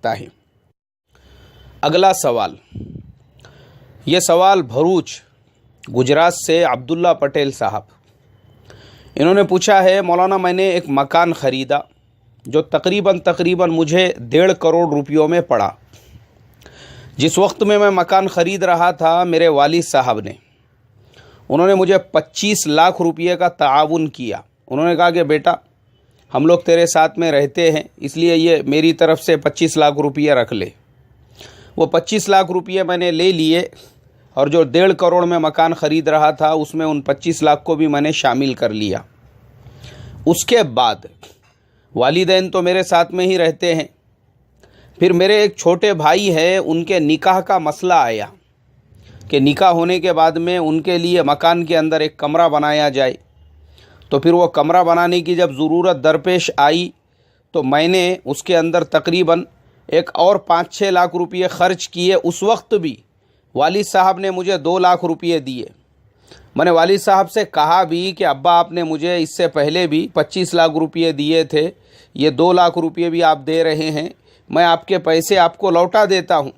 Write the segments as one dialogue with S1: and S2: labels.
S1: सकता है। अगला सवाल, ये सवाल भरूच गुजरात से अब्दुल्ला पटेल साहब, इन्होंने पूछा है, मौलाना मैंने एक मकान ख़रीदा जो तकरीबन मुझे 1.5 करोड़ रुपयों में पड़ा। जिस वक्त में मैं मकान ख़रीद रहा था, मेरे वालिद साहब ने उन्होंने मुझे 25 लाख रुपये का ताआवुन किया। उन्होंने कहा कि बेटा हम लोग तेरे साथ में रहते हैं, इसलिए ये मेरी तरफ से 25 लाख रुपये रख ले। वो 25 लाख रुपये मैंने ले लिए और जो 1.5 करोड़ में मकान ख़रीद रहा था उसमें उन 25 लाख को भी मैंने शामिल कर लिया। उसके बाद वालिदैन तो मेरे साथ में ही रहते हैं, फिर मेरे एक छोटे भाई है, उनके निकाह का मसला आया कि निकाह होने के बाद में उनके लिए मकान के अंदर एक कमरा बनाया जाए। तो फिर वो कमरा बनाने की जब ज़रूरत दरपेश आई तो मैंने उसके अंदर तकरीबन एक और 5-6 लाख रुपये ख़र्च किए। उस वक्त भी वालिद साहब ने मुझे 2 लाख रुपये दिए। मैंने वालिद साहब से कहा भी कि अब्बा आपने मुझे इससे पहले भी 25 लाख रुपये दिए थे, ये 2 लाख रुपये भी आप दे रहे हैं, मैं आपके पैसे आपको लौटा देता हूँ।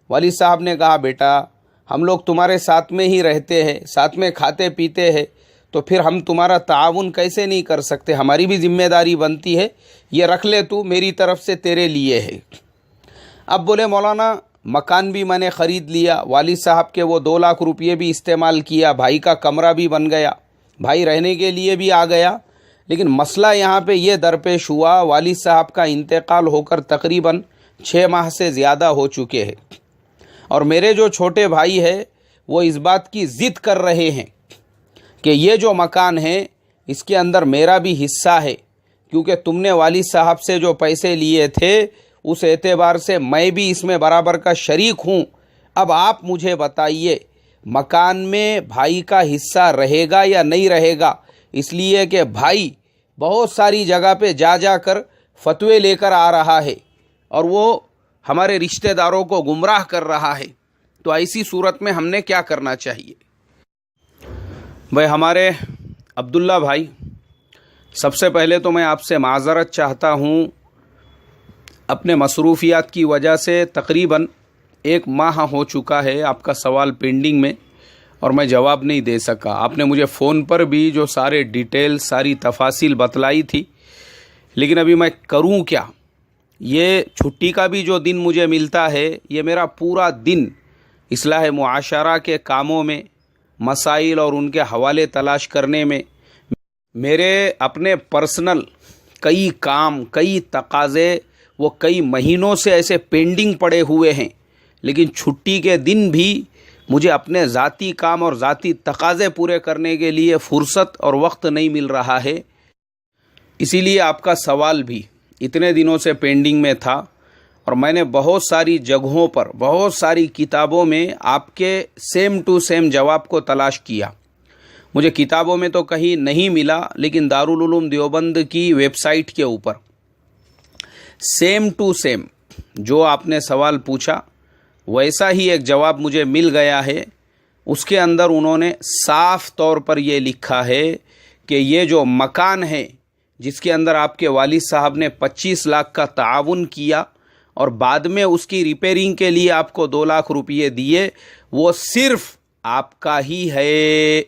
S1: वालिद साहब ने कहा, बेटा हम लोग तुम्हारे साथ में ही रहते हैं, साथ में खाते पीते हैं, तो फिर हम तुम्हारा ताआवुन कैसे नहीं कर सकते, हमारी भी जिम्मेदारी बनती है, ये रख ले तू, मेरी तरफ से तेरे लिए है। अब बोले मौलाना मकान भी मैंने ख़रीद लिया, वालिद साहब के वो 2 लाख रुपये भी इस्तेमाल किया, भाई का कमरा भी बन गया, भाई रहने के लिए भी आ गया, लेकिन मसला यहाँ पे ये दरपेश हुआ, वालिद साहब का इंतकाल होकर तकरीबन 6 माह से ज़्यादा हो चुके हैं और मेरे जो छोटे भाई है वो इस बात की ज़िद कर रहे हैं कि ये जो मकान है इसके अंदर मेरा भी हिस्सा है, क्योंकि तुमने वालिद साहब से जो पैसे लिए थे उस एतबार से मैं भी इसमें बराबर का शरीक हूँ। अब आप मुझे बताइए मकान में भाई का हिस्सा रहेगा या नहीं रहेगा, इसलिए कि भाई बहुत सारी जगह पे जा कर फतवे लेकर आ रहा है और वो हमारे रिश्तेदारों को गुमराह कर रहा है। तो ऐसी सूरत में हमने क्या करना चाहिए? भाई हमारे अब्दुल्ला भाई, सबसे पहले तो मैं आपसे माज़रत चाहता हूँ, अपने मसरूफियात की वजह से तकरीबन 1 माह हो चुका है आपका सवाल पेंडिंग में और मैं जवाब नहीं दे सका। आपने मुझे फ़ोन पर भी जो सारे डिटेल सारी तफासिल बतलाई थी, लेकिन अभी मैं करूं क्या? ये छुट्टी का भी जो दिन मुझे मिलता है, ये मेरा पूरा दिन इस्लाह मुआशरा के कामों में, मसाइल और उनके हवाले तलाश करने में, मेरे अपने पर्सनल कई काम कई तकाज़े वो कई महीनों से ऐसे पेंडिंग पड़े हुए हैं, लेकिन छुट्टी के दिन भी मुझे अपने ज़ाती काम और ज़ाती तकाज़े पूरे करने के लिए फ़ुर्सत और वक्त नहीं मिल रहा है। इसीलिए आपका सवाल भी इतने दिनों से पेंडिंग में था और मैंने बहुत सारी जगहों पर बहुत सारी किताबों में आपके सेम टू सेम जवाब को तलाश किया। मुझे किताबों में तो कहीं नहीं मिला, लेकिन दारुल उलूम देवबंद की वेबसाइट के ऊपर सेम टू सेम जो आपने सवाल पूछा वैसा ही एक जवाब मुझे मिल गया है। उसके अंदर उन्होंने साफ तौर पर ये लिखा है कि ये जो मकान है जिसके अंदर आपके वालिद साहब ने 25 लाख का ताआवुन किया और बाद में उसकी रिपेयरिंग के लिए आपको 2 लाख रुपये दिए, वो सिर्फ आपका ही है।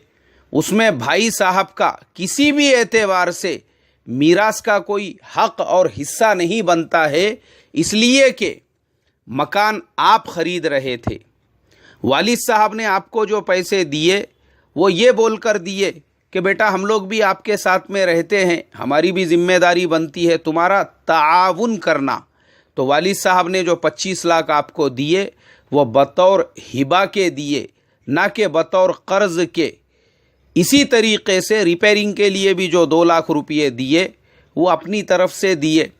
S1: उसमें भाई साहब का किसी भी एतबार से मीरास का कोई हक और हिस्सा नहीं बनता है, इसलिए कि मकान आप ख़रीद रहे थे। वालिद साहब ने आपको जो पैसे दिए वो ये बोल कर दिए कि बेटा हम लोग भी आपके साथ में रहते हैं, हमारी भी जिम्मेदारी बनती है तुम्हारा ताआवुन करना। तो वालिद साहब ने जो 25 लाख आपको दिए वो बतौर हिबा के दिए, ना कि बतौर कर्ज़ के। इसी तरीक़े से रिपेयरिंग के लिए भी जो 2 लाख रुपये दिए वो अपनी तरफ से दिए।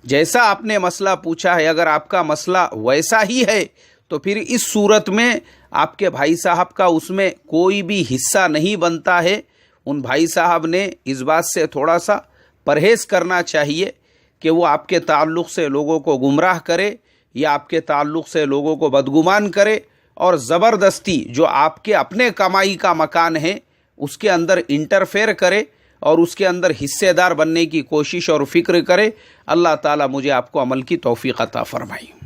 S1: जैसा आपने मसला पूछा है, अगर आपका मसला वैसा ही है तो फिर इस सूरत में आपके भाई साहब का उसमें कोई भी हिस्सा नहीं बनता है। उन भाई साहब ने इस बात से थोड़ा सा परहेज़ करना चाहिए कि वो आपके ताल्लुक़ से लोगों को गुमराह करे या आपके ताल्लुक़ से लोगों को बदगुमान करे और ज़बरदस्ती जो आपके अपने कमाई का मकान है उसके अंदर इंटरफेयर करे اور اس کے اندر حصے دار بننے کی کوشش اور فکر کرے. اللہ تعالیٰ مجھے آپ کو عمل کی توفیق عطا فرمائے.